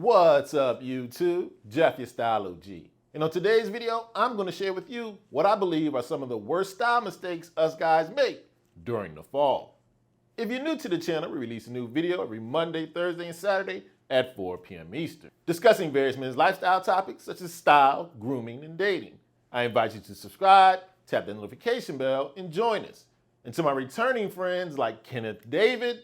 What's up, YouTube? Jeff, your Style O.G. And on today's video, I'm going to share with you what I believe are some of the worst style mistakes us guys make during the fall. If you're new to the channel, we release a new video every Monday, Thursday, and Saturday at 4 p.m. Eastern, discussing various men's lifestyle topics such as style, grooming, and dating. I invite you to subscribe, tap the notification bell, and join us. And to my returning friends like Kenneth David,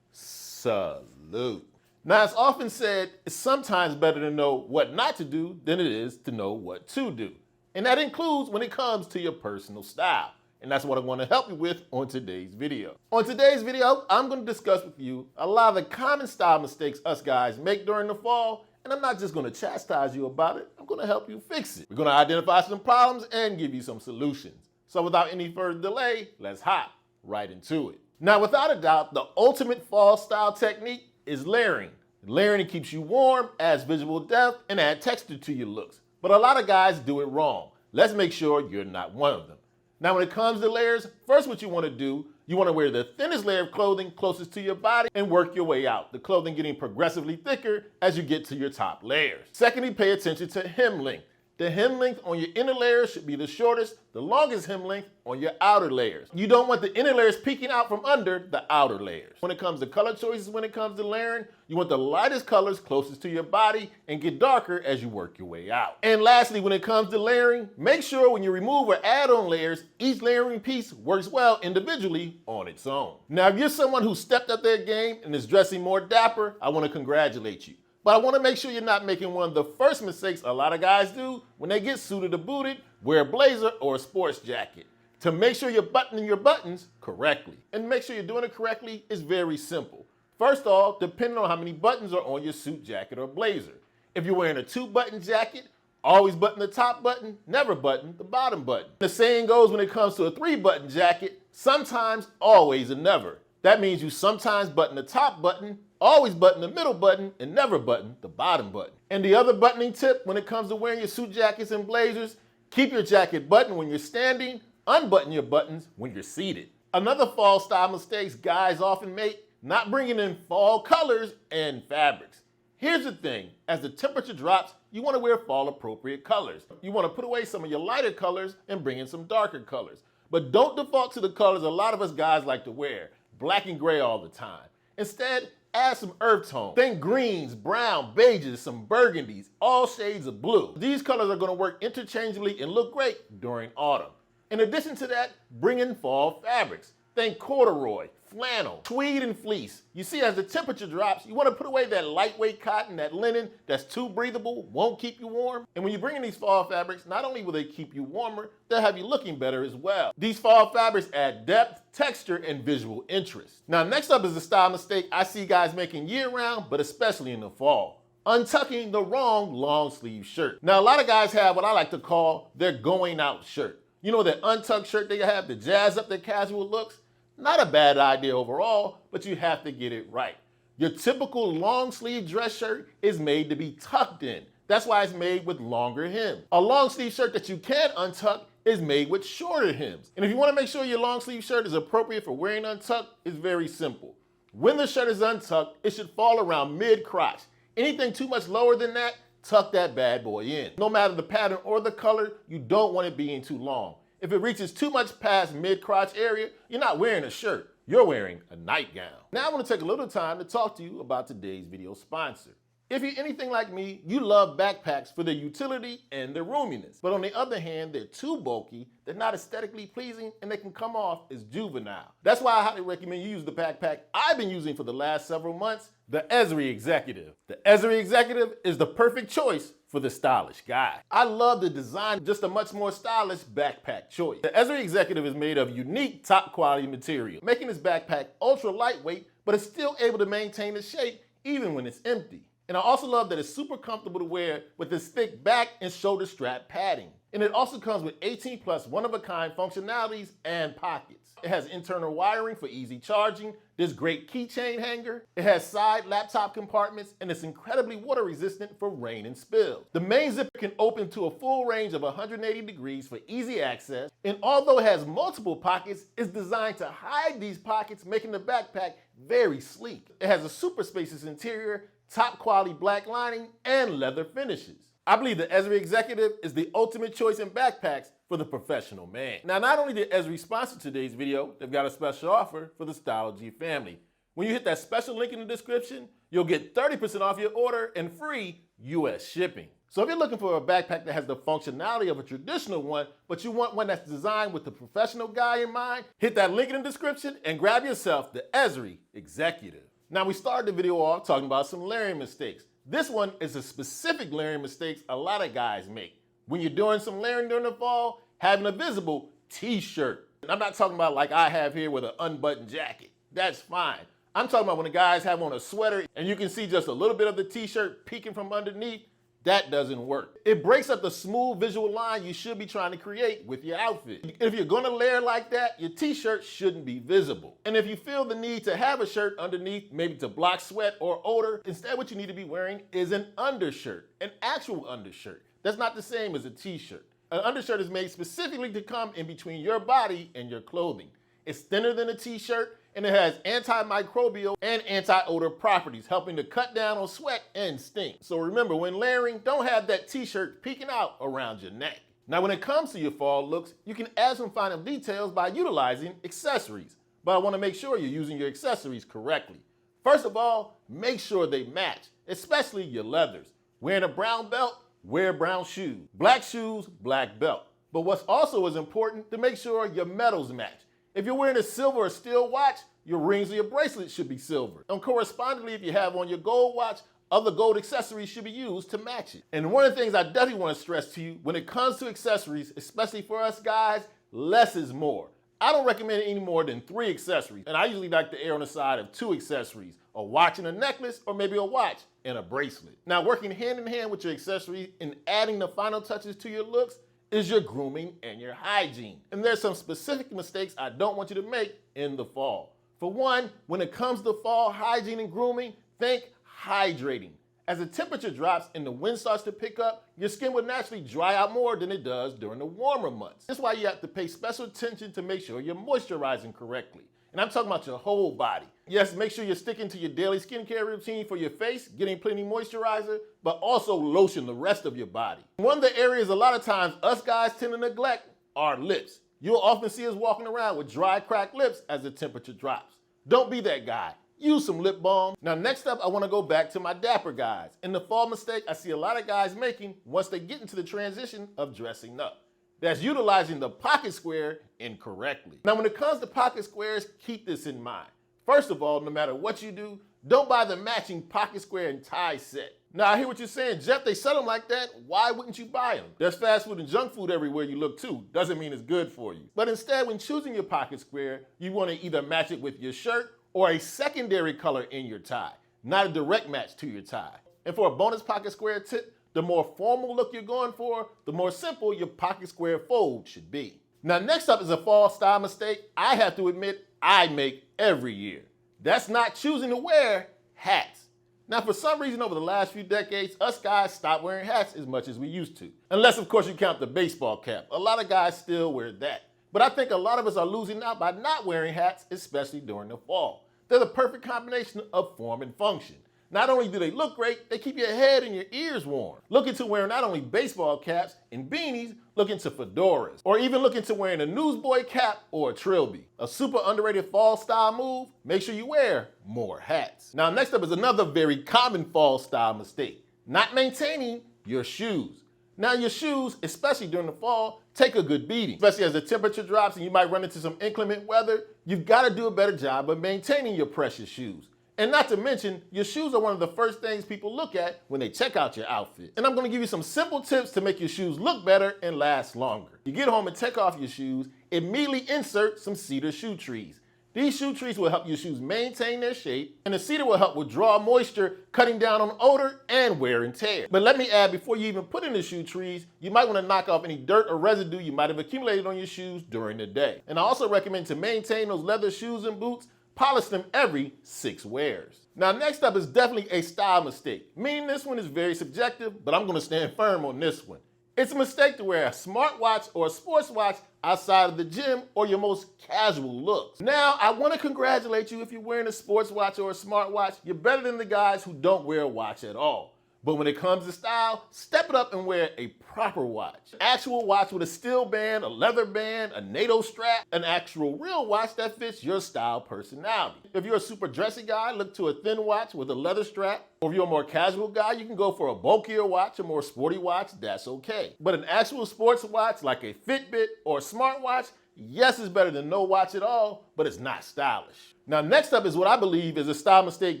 salute. Now, it's often said it's sometimes better to know what not to do than it is to know what to do. And that includes when it comes to your personal style. And that's what I want to help you with on today's video. On today's video, I'm going to discuss with you a lot of the common style mistakes us guys make during the fall. And I'm not just going to chastise you about it, I'm going to help you fix it. We're going to identify some problems and give you some solutions. So without any further delay, let's hop right into it. Now, without a doubt, the ultimate fall style technique is layering. Layering keeps you warm, adds visual depth, and adds texture to your looks. But a lot of guys do it wrong. Let's make sure you're not one of them. Now, when it comes to layers, first what you want to do, you want to wear the thinnest layer of clothing closest to your body and work your way out, the clothing getting progressively thicker as you get to your top layers. Secondly, pay attention to hem length. The hem length on your inner layers should be the shortest, the longest hem length on your outer layers. You don't want the inner layers peeking out from under the outer layers. When it comes to color choices, when it comes to layering, you want the lightest colors closest to your body and get darker as you work your way out. And lastly, when it comes to layering, make sure when you remove or add on layers, each layering piece works well individually on its own. Now, if you're someone who stepped up their game and is dressing more dapper, I want to congratulate you. But I want to make sure you're not making one of the first mistakes a lot of guys do when they get suited or booted, wear a blazer or a sports jacket. To make sure you're buttoning your buttons correctly. And make sure you're doing it correctly is very simple. First off, depending on how many buttons are on your suit jacket or blazer. If you're wearing a 2-button jacket, always button the top button, never button the bottom button. The saying goes when it comes to a 3-button jacket, sometimes, always, and never. That means you sometimes button the top button, always button the middle button, and never button the bottom button. And the other buttoning tip when it comes to wearing your suit jackets and blazers, keep your jacket buttoned when you're standing, unbutton your buttons when you're seated. Another fall style mistakes guys often make, not bringing in fall colors and fabrics. Here's the thing, as the temperature drops, you want to wear fall appropriate colors. You want to put away some of your lighter colors and bring in some darker colors. But don't default to the colors a lot of us guys like to wear, black and gray all the time. Instead, add some earth tone. Think greens, brown, beiges, some burgundies, all shades of blue. These colors are going to work interchangeably and look great during autumn. In addition to that, bring in fall fabrics. Think corduroy, flannel, tweed, and fleece. You see, as the temperature drops, you want to put away that lightweight cotton, that linen that's too breathable, won't keep you warm. And when you bring in these fall fabrics, not only will they keep you warmer, they'll have you looking better as well. These fall fabrics add depth, texture, and visual interest. Now, next up is a style mistake I see guys making year-round, but especially in the fall. Untucking the wrong long sleeve shirt. Now, a lot of guys have what I like to call their going out shirt. You know that untucked shirt they have to jazz up their casual looks? Not a bad idea overall, but you have to get it right. Your typical long sleeve dress shirt is made to be tucked in. That's why it's made with longer hems. A long sleeve shirt that you can untuck is made with shorter hems. And if you want to make sure your long sleeve shirt is appropriate for wearing untucked, it's very simple. When the shirt is untucked, it should fall around mid-crotch. Anything too much lower than that, tuck that bad boy in. No matter the pattern or the color, you don't want it being too long. If it reaches too much past mid-crotch area, you're not wearing a shirt, you're wearing a nightgown. Now I want to take a little time to talk to you about today's video sponsor. If you're anything like me, you love backpacks for their utility and their roominess. But on the other hand, they're too bulky, they're not aesthetically pleasing, and they can come off as juvenile. That's why I highly recommend you use the backpack I've been using for the last several months, the ESRI Executive. The ESRI Executive is the perfect choice for the stylish guy. I love the design, just a much more stylish backpack choice. The ESRI Executive is made of unique top quality material, making this backpack ultra lightweight, but it's still able to maintain the shape even when it's empty. And I also love that it's super comfortable to wear with this thick back and shoulder strap padding. And it also comes with 18+ one-of-a-kind functionalities and pockets. It has internal wiring for easy charging, this great keychain hanger, it has side laptop compartments, and it's incredibly water resistant for rain and spills. The main zipper can open to a full range of 180 degrees for easy access, and although it has multiple pockets, it's designed to hide these pockets, making the backpack very sleek. It has a super spacious interior, top quality black lining, and leather finishes. I believe the ESRI Executive is the ultimate choice in backpacks for the professional man. Now, not only did ESRI sponsor today's video, they've got a special offer for the Style O.G family. When you hit that special link in the description, you'll get 30% off your order and free US shipping. So if you're looking for a backpack that has the functionality of a traditional one, but you want one that's designed with the professional guy in mind, hit that link in the description and grab yourself the ESRI Executive. Now, we started the video off talking about some layering mistakes. This one is a specific layering mistakes a lot of guys make. When you're doing some layering during the fall, having a visible t-shirt. And I'm not talking about like I have here with an unbuttoned jacket. That's fine. I'm talking about when the guys have on a sweater and you can see just a little bit of the t-shirt peeking from underneath. That doesn't work. It breaks up the smooth visual line you should be trying to create with your outfit. If you're gonna layer like that, your t-shirt shouldn't be visible. And if you feel the need to have a shirt underneath, maybe to block sweat or odor, instead what you need to be wearing is an undershirt, an actual undershirt. That's not the same as a t-shirt. An undershirt is made specifically to come in between your body and your clothing. It's thinner than a t-shirt, and it has antimicrobial and anti-odor properties, helping to cut down on sweat and stink. So remember, when layering, don't have that t-shirt peeking out around your neck. Now, when it comes to your fall looks, you can add some final details by utilizing accessories, but I want to make sure you're using your accessories correctly. First of all, make sure they match, especially your leathers. Wearing a brown belt, wear brown shoes. Black shoes, black belt. But what's also as important, to make sure your metals match. If you're wearing a silver or steel watch, your rings or your bracelets should be silver. And correspondingly, if you have on your gold watch, other gold accessories should be used to match it. And one of the things I definitely want to stress to you, when it comes to accessories, especially for us guys, less is more. I don't recommend any more than 3 accessories, and I usually like to err on the side of 2 accessories, a watch and a necklace, or maybe a watch and a bracelet. Now, working hand in hand with your accessories and adding the final touches to your looks is your grooming and your hygiene. And there's some specific mistakes I don't want you to make in the fall. For one, when it comes to fall hygiene and grooming, think hydrating. As the temperature drops and the wind starts to pick up, your skin will naturally dry out more than it does during the warmer months. That's why you have to pay special attention to make sure you're moisturizing correctly. And I'm talking about your whole body. Yes, make sure you're sticking to your daily skincare routine for your face, getting plenty moisturizer, but also lotion the rest of your body. One of the areas a lot of times us guys tend to neglect are lips. You'll often see us walking around with dry, cracked lips as the temperature drops. Don't be that guy. Use some lip balm. Now, next up, I want to go back to my dapper guys. And the fall mistake I see a lot of guys making once they get into the transition of dressing up. That's utilizing the pocket square incorrectly. Now, when it comes to pocket squares, keep this in mind. First of all, no matter what you do, don't buy the matching pocket square and tie set. Now, I hear what you're saying, Jeff, they sell them like that. Why wouldn't you buy them? There's fast food and junk food everywhere you look too. Doesn't mean it's good for you. But instead, when choosing your pocket square, you want to either match it with your shirt or a secondary color in your tie, not a direct match to your tie. And for a bonus pocket square tip, the more formal look you're going for, the more simple your pocket square fold should be. Now, next up is a fall style mistake I have to admit I make every year. That's not choosing to wear hats. Now, for some reason over the last few decades, us guys stopped wearing hats as much as we used to. Unless, of course, you count the baseball cap. A lot of guys still wear that. But I think a lot of us are losing out by not wearing hats, especially during the fall. They're the perfect combination of form and function. Not only do they look great, they keep your head and your ears warm. Look into wearing not only baseball caps and beanies, look into fedoras, or even look into wearing a newsboy cap or a trilby. A super underrated fall style move, make sure you wear more hats. Now, next up is another very common fall style mistake, not maintaining your shoes. Now, your shoes, especially during the fall, take a good beating. Especially as the temperature drops and you might run into some inclement weather, you've got to do a better job of maintaining your precious shoes. And not to mention, your shoes are one of the first things people look at when they check out your outfit. And I'm going to give you some simple tips to make your shoes look better and last longer. You get home and take off your shoes, immediately insert some cedar shoe trees. These shoe trees will help your shoes maintain their shape, and the cedar will help withdraw moisture, cutting down on odor and wear and tear. But let me add, before you even put in the shoe trees, you might want to knock off any dirt or residue you might have accumulated on your shoes during the day. And I also recommend to maintain those leather shoes and boots, polish them every 6 wears. Now, next up is definitely a style mistake, meaning this one is very subjective, but I'm going to stand firm on this one. It's a mistake to wear a smartwatch or a sports watch outside of the gym or your most casual looks. Now, I want to congratulate you if you're wearing a sports watch or a smartwatch. You're better than the guys who don't wear a watch at all. But when it comes to style, step it up and wear a proper watch. An actual watch with a steel band, a leather band, a NATO strap, an actual real watch that fits your style personality. If you're a super dressy guy, look to a thin watch with a leather strap. Or if you're a more casual guy, you can go for a bulkier watch, a more sporty watch, that's okay. But an actual sports watch like a Fitbit or a smartwatch, yes, it's better than no watch at all, but it's not stylish. Now, next up is what I believe is a style mistake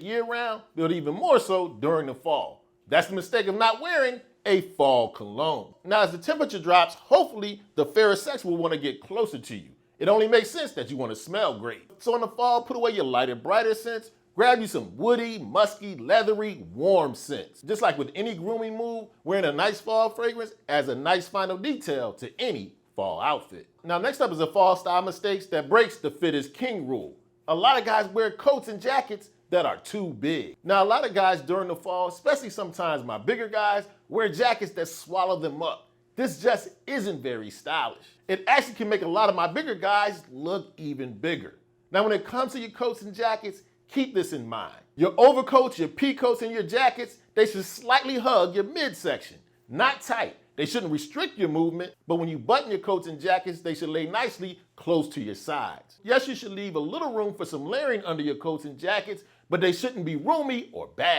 year-round, but even more so during the fall. That's the mistake of not wearing a fall cologne. Now, as the temperature drops, hopefully the fairer sex will want to get closer to you. It only makes sense that you want to smell great. So in the fall, put away your lighter, brighter scents. Grab you some woody, musky, leathery, warm scents. Just like with any grooming move, wearing a nice fall fragrance adds a nice final detail to any fall outfit. Now, next up is a fall style mistakes that breaks the fit is king rule. A lot of guys wear coats and jackets that are too big. Now, a lot of guys during the fall, especially sometimes my bigger guys, wear jackets that swallow them up. This just isn't very stylish. It actually can make a lot of my bigger guys look even bigger. Now, when it comes to your coats and jackets, keep this in mind. Your overcoats, your pea coats, and your jackets, they should slightly hug your midsection, not tight. They shouldn't restrict your movement, but when you button your coats and jackets, they should lay nicely close to your sides. Yes, you should leave a little room for some layering under your coats and jackets, but they shouldn't be roomy or baggy.